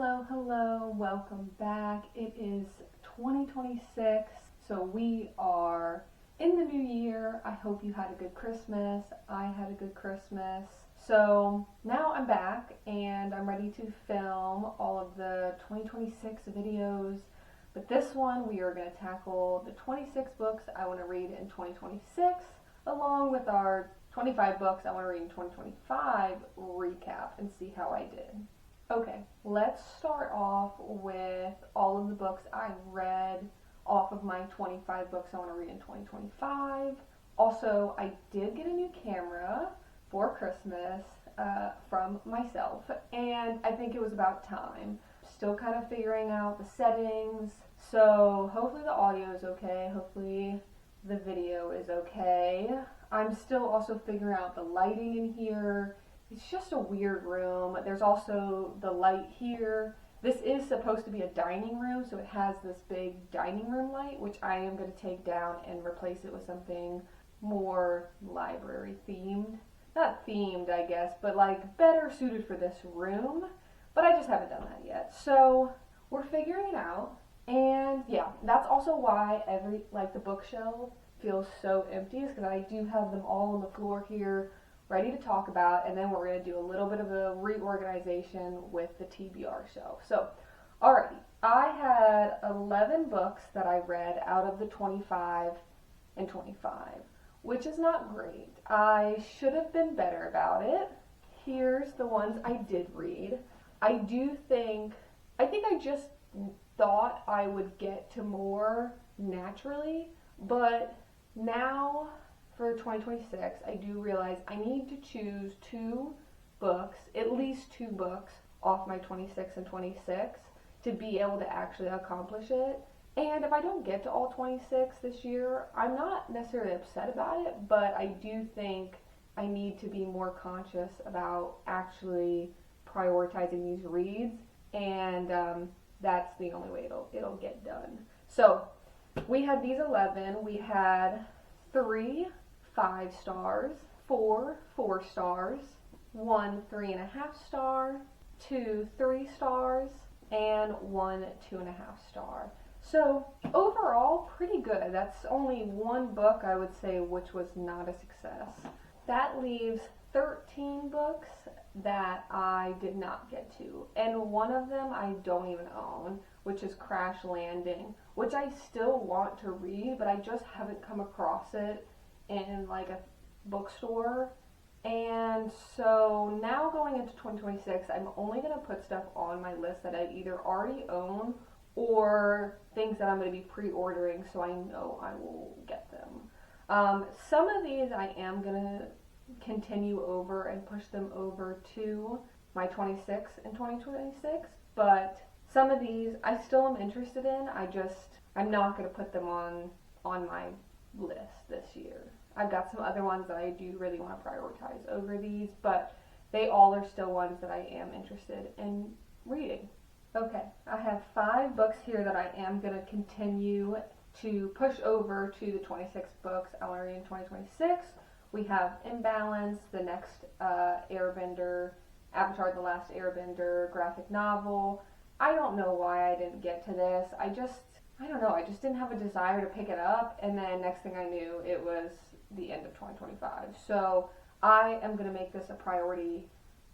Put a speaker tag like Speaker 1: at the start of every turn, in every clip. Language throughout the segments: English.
Speaker 1: Hello, welcome back. It is 2026, so we are in the new year. I hope you had a good Christmas. I had a good Christmas. So now I'm back and I'm ready to film all of the 2026 videos. But this one we are going to tackle the 26 books I want to read in 2026, along with our 25 books I want to read in 2025 recap and see how I did. Okay, let's start off with all of the books I read off of my 25 books I want to read in 2025. Also, I did get a new camera for Christmas from myself, and I think it was about time. Still kind of figuring out the settings, so hopefully the audio is okay, hopefully the video is okay. I'm still also figuring out the lighting in here. It's just a weird room. There's also the light here. This is supposed to be a dining room, so it has this big dining room light, which I am going to take down and replace it with something more library themed. Not themed, I guess, but like better suited for this room. But I just haven't done that yet. So we're figuring it out. And yeah, that's also why the bookshelf feels so empty, is because I do have them all on the floor here ready to talk about, and then we're going to do a little bit of a reorganization with the TBR shelf. So, alrighty, I had 11 books that I read out of the 25 and 25, which is not great. I should have been better about it. Here's the ones I did read. I think I just thought I would get to more naturally, but now for 2026, I do realize I need to choose at least two books off my 26 and 26 to be able to actually accomplish it. And if I don't get to all 26 this year, I'm not necessarily upset about it, but I do think I need to be more conscious about actually prioritizing these reads, and that's the only way it'll get done. So we had these 11. We had 3 5 stars, 4 4 stars, 1 3.5 star, 2 3 stars, and 1 2.5 star. So overall, pretty good. That's only one book I would say which was not a success. That leaves 13 books that I did not get to, and one of them I don't even own, which is Crash Landing, which I still want to read, but I just haven't come across it in like a bookstore. And so now going into 2026, I'm only going to put stuff on my list that I either already own or things that I'm going to be pre-ordering, so I know I will get them. Some of these I am going to continue over and push them over to my 26 and 2026, but some of these I still am interested in. I'm not going to put them on my list this year. I've got some other ones that I do really want to prioritize over these, but they all are still ones that I am interested in reading. Okay, I have 5 books here that I am going to continue to push over to the 26 books I want to read in 2026. We have Imbalance, the next Airbender, Avatar The Last Airbender graphic novel. I don't know why I didn't get to this. I don't know, I just didn't have a desire to pick it up, and then next thing I knew, it was the end of 2025. So I am going to make this a priority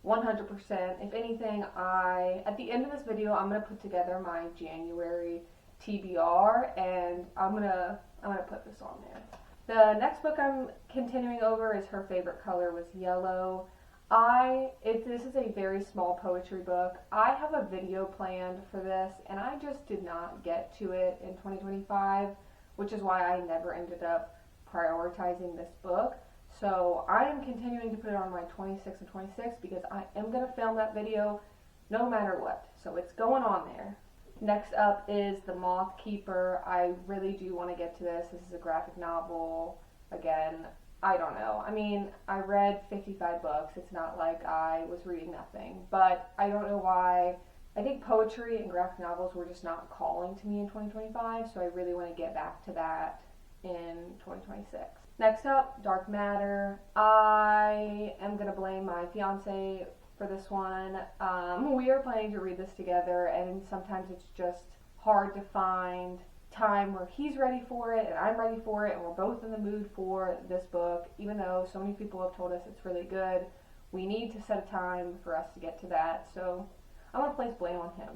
Speaker 1: 100%. If anything, at the end of this video, I'm going to put together my January TBR, and I'm going to put this on there. The next book I'm continuing over is Her Favorite Color Was Yellow. This is a very small poetry book. I have a video planned for this, and I just did not get to it in 2025, which is why I never ended up prioritizing this book. So I am continuing to put it on my 26 and 26 because I am going to film that video no matter what. So it's going on there. Next up is The Moth Keeper. I really do want to get to this. This is a graphic novel. Again, I don't know. I mean, I read 55 books. It's not like I was reading nothing. But I don't know why. I think poetry and graphic novels were just not calling to me in 2025. So I really want to get back to that in 2026. Next up, Dark Matter. I am going to blame my fiance for this one. We are planning to read this together, and sometimes it's just hard to find time where he's ready for it and I'm ready for it and we're both in the mood for this book. Even though so many people have told us it's really good, we need to set a time for us to get to that. So I'm going to place blame on him.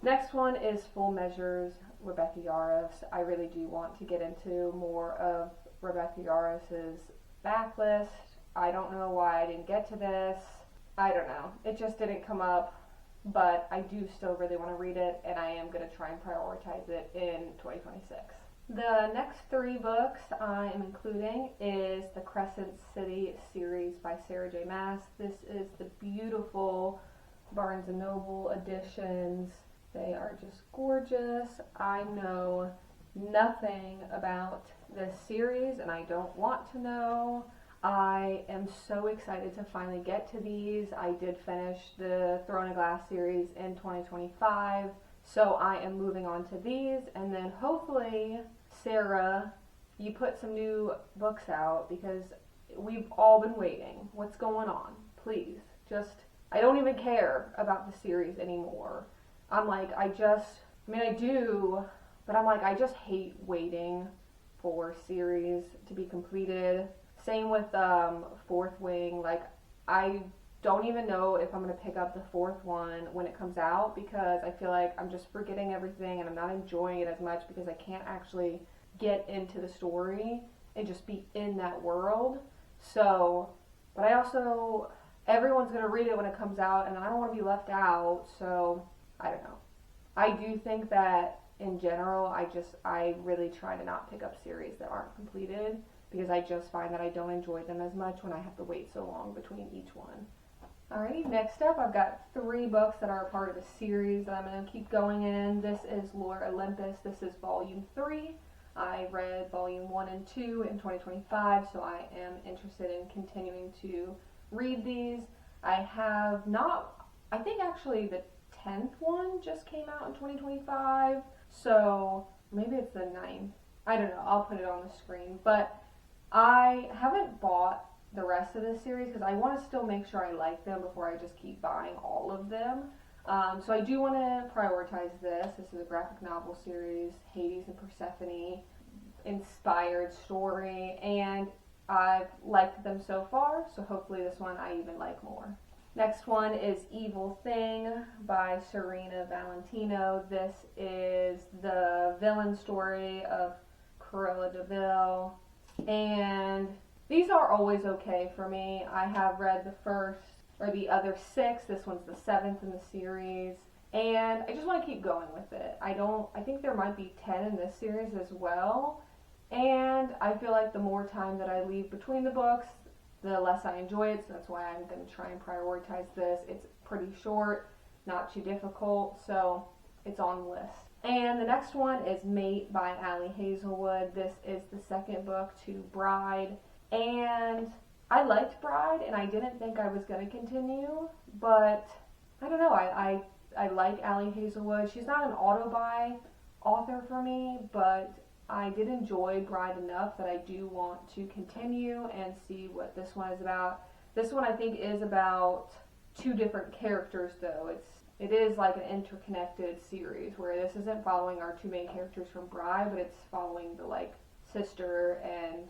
Speaker 1: Next one is Full Measures, Rebecca Yarros. I really do want to get into more of Rebecca Yarros's backlist. I don't know why I didn't get to this. I don't know. It just didn't come up, but I do still really want to read it, and I am going to try and prioritize it in 2026. The next 3 books I am including is the Crescent City series by Sarah J. Maas. This is the beautiful Barnes & Noble editions. They are just gorgeous. I know nothing about this series, and I don't want to know. I am so excited to finally get to these. I did finish the Throne of Glass series in 2025, so I am moving on to these, and then hopefully, Sarah, you put some new books out, because we've all been waiting. What's going on? Please, I don't even care about the series anymore. I'm like, I do, but I'm like, I just hate waiting for series to be completed. Same with Fourth Wing. Like, I don't even know if I'm going to pick up the 4th one when it comes out, because I feel like I'm just forgetting everything and I'm not enjoying it as much because I can't actually get into the story and just be in that world. So, but I also, everyone's going to read it when it comes out, and I don't want to be left out, so I don't know. I do think that in general, I really try to not pick up series that aren't completed, because I just find that I don't enjoy them as much when I have to wait so long between each one. Alrighty, next up I've got 3 books that are a part of the series that I'm going to keep going in. This is Lore Olympus. This is volume 3. I read volume 1 and 2 in 2025, so I am interested in continuing to read these. I have not, I think actually the 10th one just came out in 2025, so maybe it's the 9th. I don't know, I'll put it on the screen, but I haven't bought the rest of this series because I want to still make sure I like them before I just keep buying all of them. So I do want to prioritize this. This is a graphic novel series, Hades and Persephone inspired story, and I've liked them so far, so hopefully this one I even like more. Next one is Evil Thing by Serena Valentino. This is the villain story of Cruella de Vil, and these are always okay for me. I have read the first or the other 6. This one's the 7th in the series, and I just want to keep going with it. I think there might be 10 in this series as well, and I feel like the more time that I leave between the books, the less I enjoy it, so that's why I'm going to try and prioritize this. It's pretty short, not too difficult, so it's on the list. And the next one is Mate by Ali Hazelwood. This is the 2nd book to Bride, and I liked Bride, and I didn't think I was going to continue, but I don't know, I like Ali Hazelwood. She's not an auto-buy author for me, but I did enjoy Bride enough that I do want to continue and see what this one is about. This one I think is about 2 different characters, though. It is like an interconnected series where this isn't following our 2 main characters from Bride, but it's following the sister and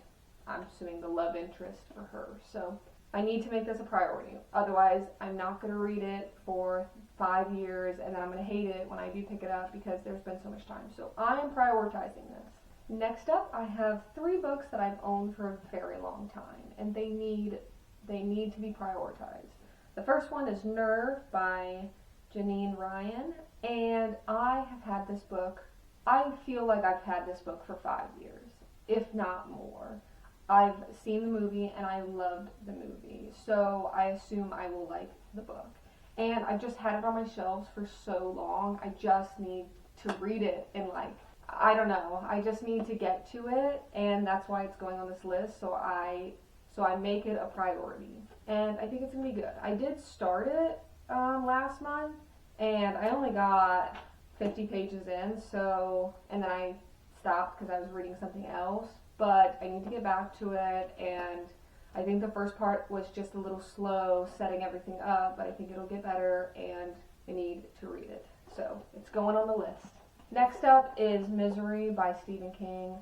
Speaker 1: I'm assuming the love interest for her. So I need to make this a priority. Otherwise, I'm not going to read it for 5 years and then I'm going to hate it when I do pick it up because there's been so much time. So I am prioritizing this. Next up, I have 3 books that I've owned for a very long time, and they need to be prioritized. The first one is Nerve by Janine Ryan, and I have had this book, I feel like I've had this book for 5 years, if not more. I've seen the movie, and I loved the movie, so I assume I will like the book. And I've just had it on my shelves for so long, I just need to read it and I don't know, I just need to get to it, and that's why it's going on this list, so I make it a priority. And I think it's going to be good. I did start it last month, and I only got 50 pages in, and then I stopped because I was reading something else, but I need to get back to it, and I think the first part was just a little slow setting everything up, but I think it'll get better and I need to read it. So it's going on the list. Next up is Misery by Stephen King.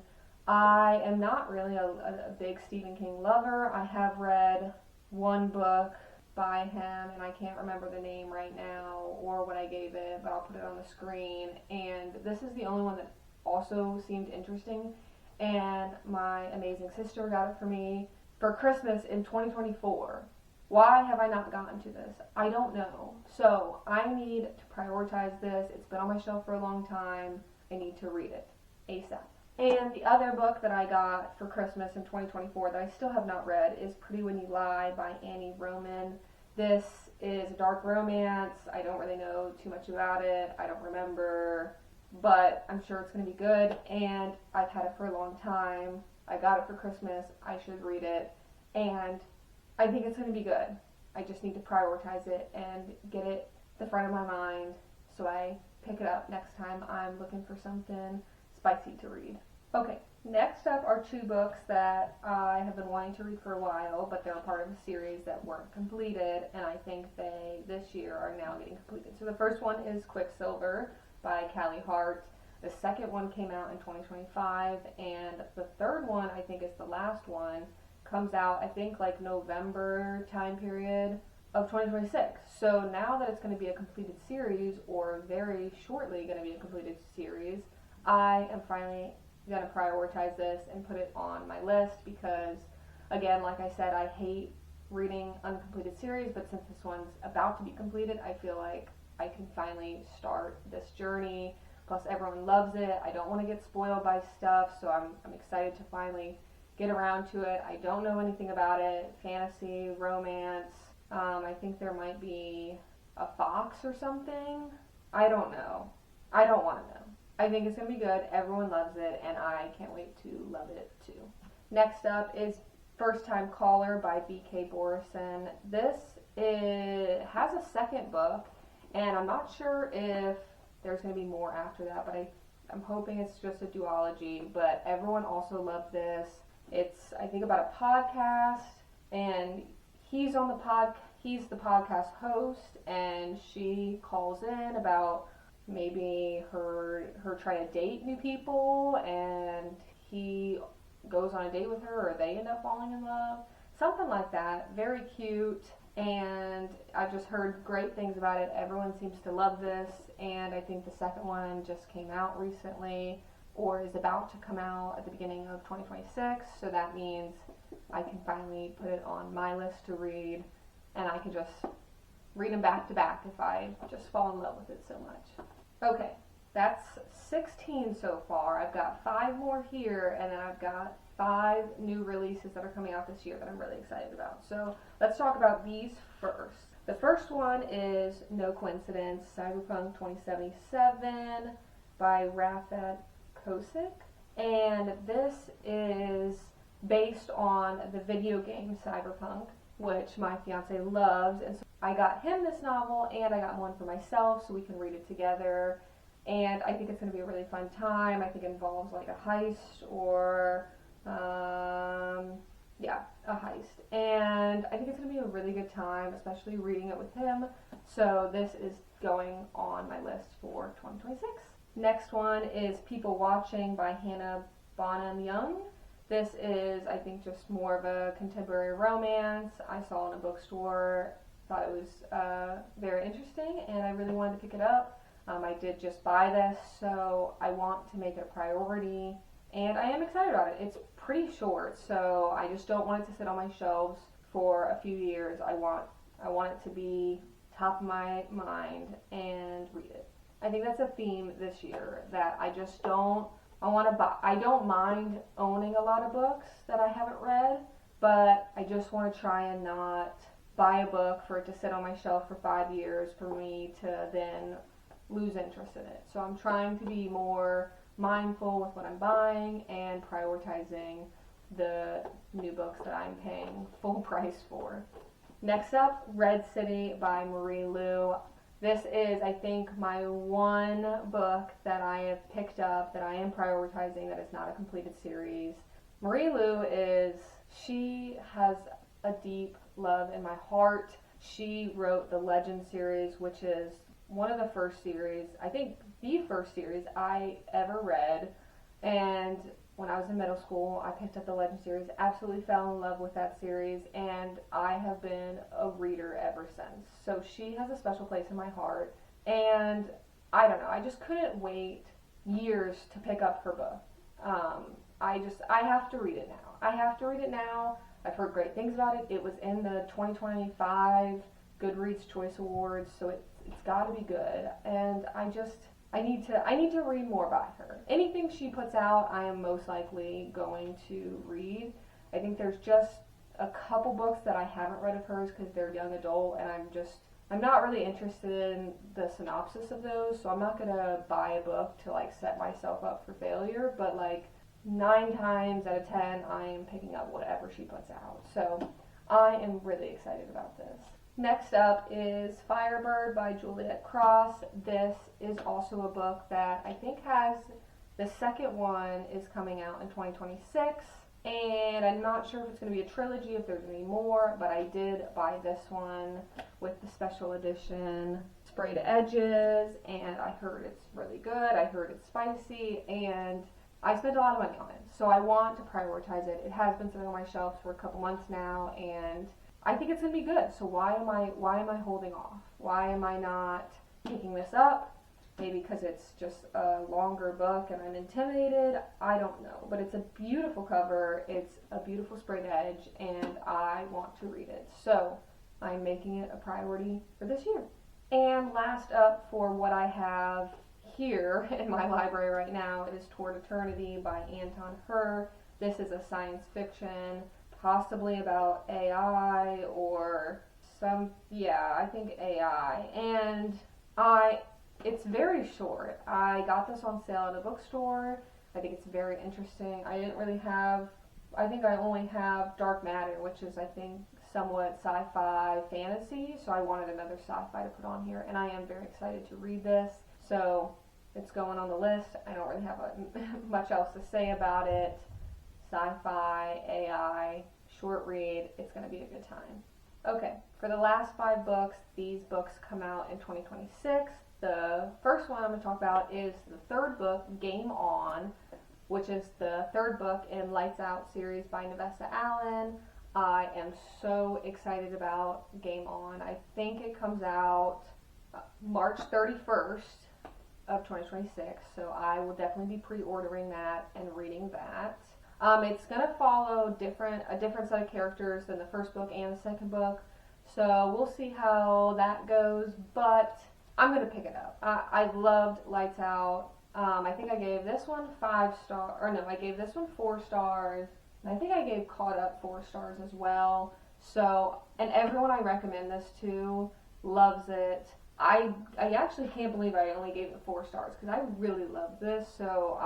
Speaker 1: I am not really a big Stephen King lover. I have read one book by him, and I can't remember the name right now or what I gave it, but I'll put it on the screen. And this is the only one that also seemed interesting, and my amazing sister got it for me for Christmas in 2024. Why have I not gotten to this? I don't know. So I need to prioritize this. It's been on my shelf for a long time. I need to read it ASAP. And the other book that I got for Christmas in 2024 that I still have not read is Pretty When You Lie by Annie Roman. This is a dark romance. I don't really know too much about it. I don't remember, but I'm sure it's going to be good, and I've had it for a long time. I got it for Christmas. I should read it, and I think it's going to be good. I just need to prioritize it and get it at the front of my mind so I pick it up next time I'm looking for something spicy to read. Okay, next up are two books that I have been wanting to read for a while, but they're part of a series that weren't completed, and I think they, this year, are now getting completed. So the first one is Quicksilver by Callie Hart. The second one came out in 2025, and the third one, I think is the last one, comes out, I think, like November time period of 2026. So now that it's going to be a completed series, or very shortly going to be a completed series, I am finally going to prioritize this and put it on my list because, again, like I said, I hate reading uncompleted series, but since this one's about to be completed, I feel like I can finally start this journey. Plus, everyone loves it. I don't want to get spoiled by stuff, so I'm excited to finally get around to it. I don't know anything about it. Fantasy, romance. I think there might be a fox or something. I don't know. I don't want to know. I think it's going to be good. Everyone loves it, and I can't wait to love it too. Next up is First Time Caller by B.K. Borison. This has a second book, and I'm not sure if there's going to be more after that, but I'm hoping it's just a duology. But everyone also loved this. It's, I think, about a podcast, and he's the podcast host, and she calls in about maybe her trying to date new people, and he goes on a date with her, or they end up falling in love, something like that. Very cute, and I've just heard great things about it. Everyone seems to love this, and I think the second one just came out recently, or is about to come out at the beginning of 2026, so that means I can finally put it on my list to read, and I can just read them back to back if I just fall in love with it so much. Okay, that's 16 so far. I've got 5 more here, and then I've got 5 new releases that are coming out this year that I'm really excited about. So let's talk about these first. The first one is No Coincidence, Cyberpunk 2077 by Rafat Kosik, and this is based on the video game Cyberpunk, which my fiance loves, and so I got him this novel, and I got one for myself so we can read it together, and I think it's going to be a really fun time. I think it involves like a heist or, a heist, and I think it's going to be a really good time, especially reading it with him, so this is going on my list for 2026. Next one is People Watching by Hannah Bonham Young. This is, I think, just more of a contemporary romance. I saw it in a bookstore, thought it was very interesting, and I really wanted to pick it up. I did just buy this, so I want to make it a priority, and I am excited about it. It's pretty short, so I just don't want it to sit on my shelves for a few years. I want it to be top of my mind and read it. I think that's a theme this year that I just don't. I don't mind owning a lot of books that I haven't read, but I just want to try and not buy a book for it to sit on my shelf for 5 years for me to then lose interest in it. So I'm trying to be more mindful with what I'm buying and prioritizing the new books that I'm paying full price for. Next up, Red City by Marie Lu. This is, I think, my one book that I have picked up that I am prioritizing that is not a completed series. Marie Lu she has a deep love in my heart. She wrote the Legend series, which is one of the first series, I think the first series I ever read. And when I was in middle school, I picked up the Legend series, absolutely fell in love with that series, and I have been a reader ever since. So she has a special place in my heart, and I don't know, I just couldn't wait years to pick up her book. I have to read it now. I have to read it now. I've heard great things about it. It was in the 2025 Goodreads Choice Awards, so it's got to be good. And I need to read more by her. Anything she puts out, I am most likely going to read. I think there's just a couple books that I haven't read of hers because they're young adult, and I'm not really interested in the synopsis of those, so I'm not gonna buy a book to like set myself up for failure. But like 9 times out of 10, I am picking up whatever she puts out. So I am really excited about this. Next up is Firebird by Juliet Cross. This is also a book that I think has, the second one is coming out in 2026, and I'm not sure if it's going to be a trilogy, if there's any more, but I did buy this one with the special edition sprayed edges, and I heard it's really good. I heard it's spicy, and I spent a lot of money on it, so I want to prioritize it. It has been sitting on my shelf for a couple months now, and I think it's going to be good. So why am I holding off? Why am I not picking this up? Maybe because it's just a longer book and I'm intimidated. I don't know. But it's a beautiful cover. It's a beautiful sprayed edge, and I want to read it. So I'm making it a priority for this year. And last up for what I have here in my library right now is Toward Eternity by Anton Hur. This is a science fiction, possibly about AI or I think AI. And it's very short. I got this on sale at a bookstore. I think it's very interesting. I only have Dark Matter, which is, I think, somewhat sci-fi fantasy, so I wanted another sci-fi to put on here, and I am very excited to read this. So it's going on the list. I don't really have much else to say about it. Sci-fi, AI, short read. It's going to be a good time. Okay, for the last 5 books, these books come out in 2026. The first one I'm going to talk about is the third book, Game On, which is the third book in Lights Out series by Navessa Allen. I am so excited about Game On. I think it comes out March 31st of 2026, so I will definitely be pre-ordering that and reading that. It's going to follow a different set of characters than the first book and the second book, so we'll see how that goes, but I'm going to pick it up. I loved Lights Out. I think I gave this one 5 stars, or no, I gave this one 4 stars, and I think I gave Caught Up 4 stars as well. So, and everyone I recommend this to loves it. I actually can't believe I only gave it 4 stars because I really love this. So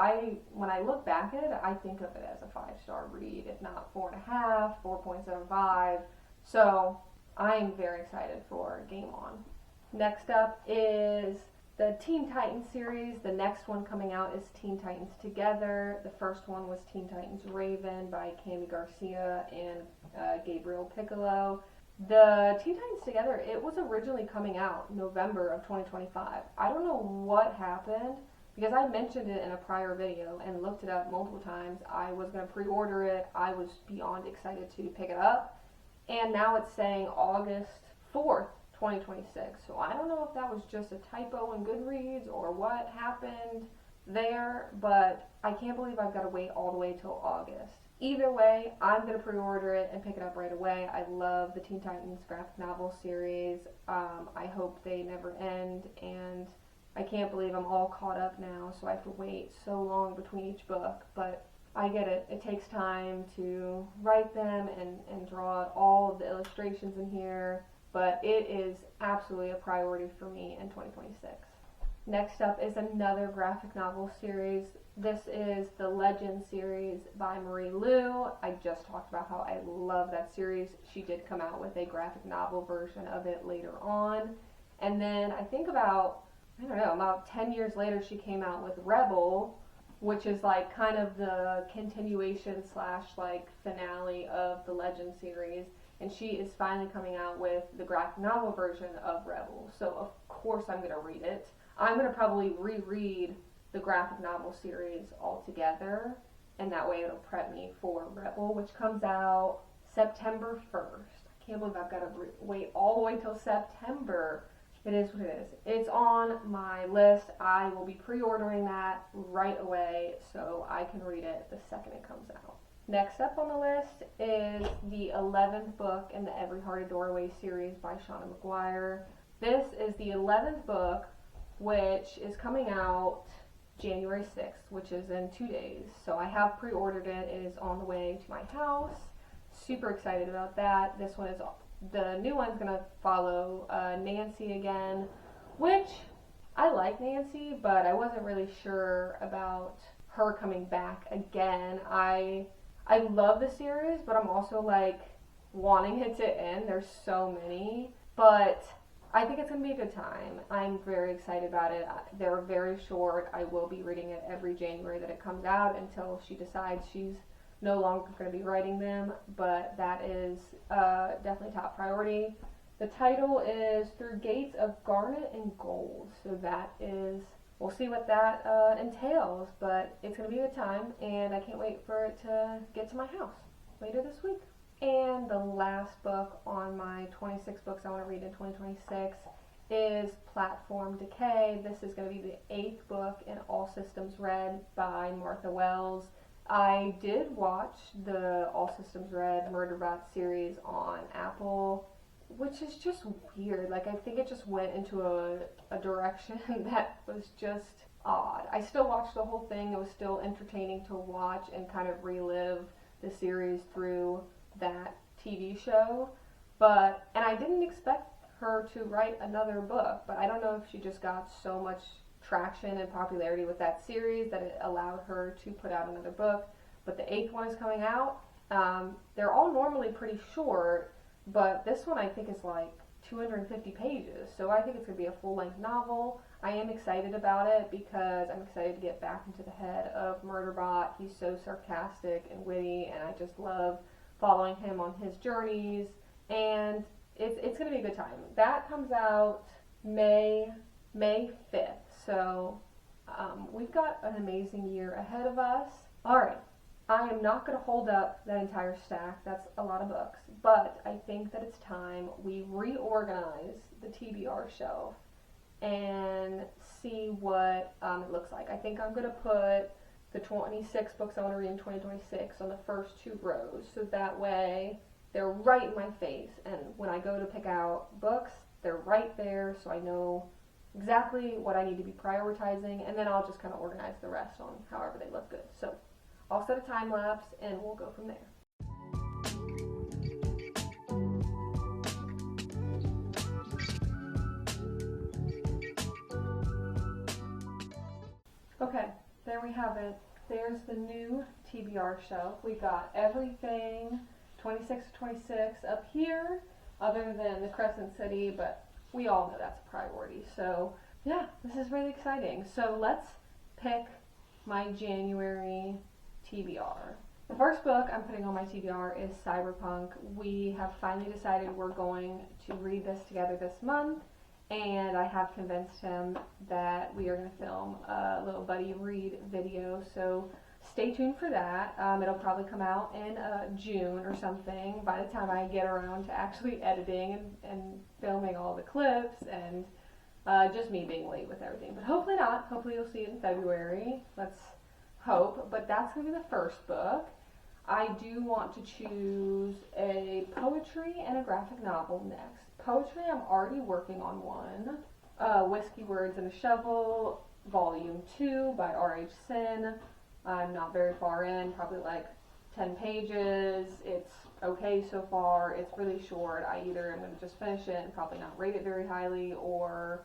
Speaker 1: when I look back at it, I think of it as a 5-star read, if not 4.5, 4.75. So I'm very excited for Game On. Next up is the Teen Titans series. The next one coming out is Teen Titans Together. The first one was Teen Titans Raven by Cami Garcia and Gabriel Piccolo. The Teen Titans Together, it was originally coming out November of 2025. I don't know what happened because I mentioned it in a prior video and looked it up multiple times. I was going to pre-order it. I was beyond excited to pick it up. And now it's saying August 4th, 2026. So I don't know if that was just a typo in Goodreads or what happened there, but I can't believe I've got to wait all the way till August. Either way, I'm going to pre-order it and pick it up right away. I love the Teen Titans graphic novel series. I hope they never end, and I can't believe I'm all caught up now, so I have to wait so long between each book, but I get it. It takes time to write them and draw out all of the illustrations in here, but it is absolutely a priority for me in 2026. Next up is another graphic novel series. This is the Legend series by Marie Lu. I just talked about how I love that series. She did come out with a graphic novel version of it later on. And then I think about 10 years later, she came out with Rebel, which is like kind of the continuation / like finale of the Legend series. and she is finally coming out with the graphic novel version of Rebel. So of course I'm going to read it. I'm going to probably reread the graphic novel series altogether, and that way it'll prep me for Rebel, which comes out September 1st. I can't believe I've got to wait all the way till September. It is what it is. It's on my list. I will be pre-ordering that right away so I can read it the second it comes out. Next up on the list is the 11th book in the Every Heart a Doorway series by Shauna McGuire. This is the 11th book, which is coming out January 6th, which is in 2 days. So I have pre-ordered it. It is on the way to my house. Super excited about that. This one is, the new one's going to follow Nancy again, which I like Nancy, but I wasn't really sure about her coming back again. I love the series, but I'm also like wanting it to end. There's so many, but I think it's going to be a good time. I'm very excited about it. They're very short. I will be reading it every January that it comes out until she decides she's no longer going to be writing them, but that is definitely top priority. The title is Through Gates of Garnet and Gold, so that is, we'll see what that entails, but it's going to be a good time, and I can't wait for it to get to my house later this week. And the last book on my 26 books I want to read in 2026 is Platform Decay. This is going to be the 8th book in All Systems Red by Martha Wells. I did watch the All Systems Red Murderbot series on Apple, which is just weird. Like, I think it just went into a direction that was just odd. I still watched the whole thing. It was still entertaining to watch and kind of relive the series through that TV show. And I didn't expect her to write another book, but I don't know if she just got so much traction and popularity with that series that it allowed her to put out another book. But the 8th one is coming out. They're all normally pretty short, but this one I think is like 250 pages, so I think it's going to be a full-length novel. I am excited about it because I'm excited to get back into the head of Murderbot. He's so sarcastic and witty, and I just love following him on his journeys, and it's going to be a good time. That comes out May 5th. So we've got an amazing year ahead of us. Alright, I am not going to hold up that entire stack. That's a lot of books. But I think that it's time we reorganize the TBR shelf and see what it looks like. I think I'm going to put the 26 books I want to read in 2026 on the first 2 rows. So that way they're right in my face. And when I go to pick out books, they're right there so I know exactly what I need to be prioritizing, and then I'll just kind of organize the rest on however they look good. So I'll set a time lapse and we'll go from there. Okay, there we have it. There's the new TBR shelf. We got everything 26 to 26 up here, other than the Crescent City, but we all know that's a priority. So yeah, this is really exciting. So let's pick my January TBR. The first book I'm putting on my TBR is Cyberpunk. We have finally decided we're going to read this together this month, and I have convinced him that we are going to film a little buddy read video, so stay tuned for that. It'll probably come out in June or something by the time I get around to actually editing and filming all the clips and just me being late with everything. But hopefully not. Hopefully you'll see it in February. Let's hope. But that's going to be the first book. I do want to choose a poetry and a graphic novel next. Poetry, I'm already working on one. Whiskey Words and a Shovel, Volume 2 by R.H. Sin. I'm not very far in, probably like 10 pages. It's okay so far. It's really short. I either am going to just finish it and probably not rate it very highly, or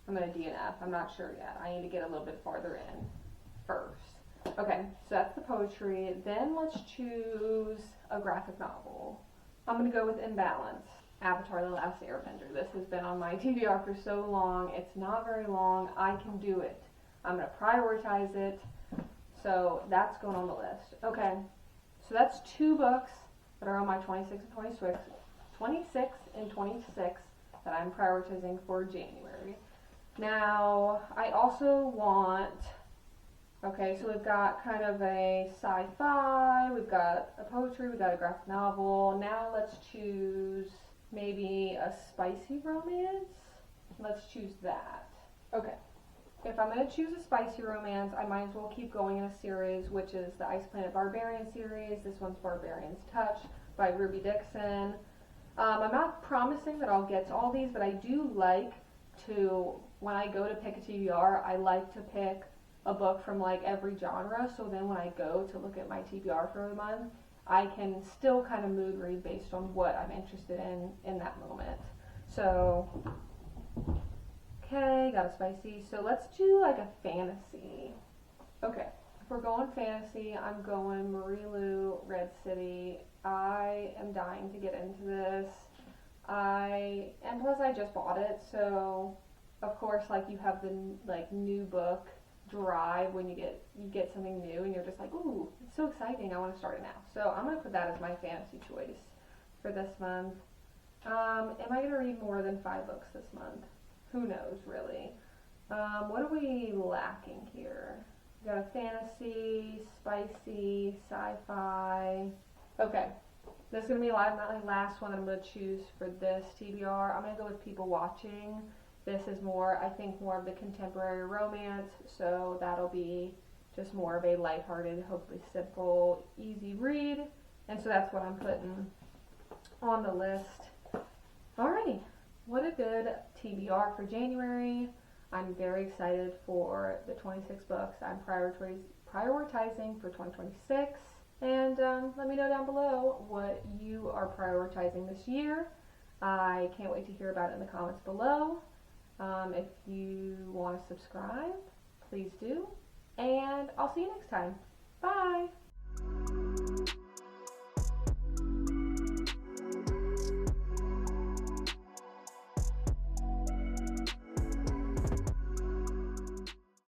Speaker 1: I'm going to DNF. I'm not sure yet. I need to get a little bit farther in first. Okay, so that's the poetry. Then let's choose a graphic novel. I'm going to go with Imbalance, Avatar: The Last Airbender. This has been on my TBR for so long. It's not very long. I can do it. I'm going to prioritize it. So that's going on the list. Okay, so that's 2 books that are on my 26 and 26 and 26 that I'm prioritizing for January. Now, I also want, okay, so we've got kind of a sci-fi, we've got a poetry, we've got a graphic novel. Now let's choose maybe a spicy romance. Let's choose that. Okay. If I'm going to choose a spicy romance, I might as well keep going in a series, which is the Ice Planet Barbarian series. This one's Barbarian's Touch by Ruby Dixon. I'm not promising that I'll get to all these, but I do like to, when I go to pick a TBR, I like to pick a book from like every genre, so then when I go to look at my TBR for the month, I can still kind of mood read based on what I'm interested in that moment. So, okay, got a spicy. So let's do like a fantasy. Okay, if we're going fantasy, I'm going Marilu, Red City. I am dying to get into this. And plus I just bought it, so of course like you have the like new book drive when you get something new and you're just like, ooh, it's so exciting, I want to start it now. So I'm going to put that as my fantasy choice for this month. Am I going to read more than 5 books this month? Who knows, really. What are we lacking here? We got a fantasy, spicy, sci-fi. Okay, this is going to be my last one that I'm going to choose for this TBR. I'm going to go with People Watching. This is more, I think, more of the contemporary romance, so that'll be just more of a lighthearted, hopefully simple, easy read. And so that's what I'm putting on the list. Alrighty, what a good TBR for January. I'm very excited for the 26 books I'm prioritizing for 2026. And let me know down below what you are prioritizing this year. I can't wait to hear about it in the comments below. If you want to subscribe, please do. And I'll see you next time. Bye!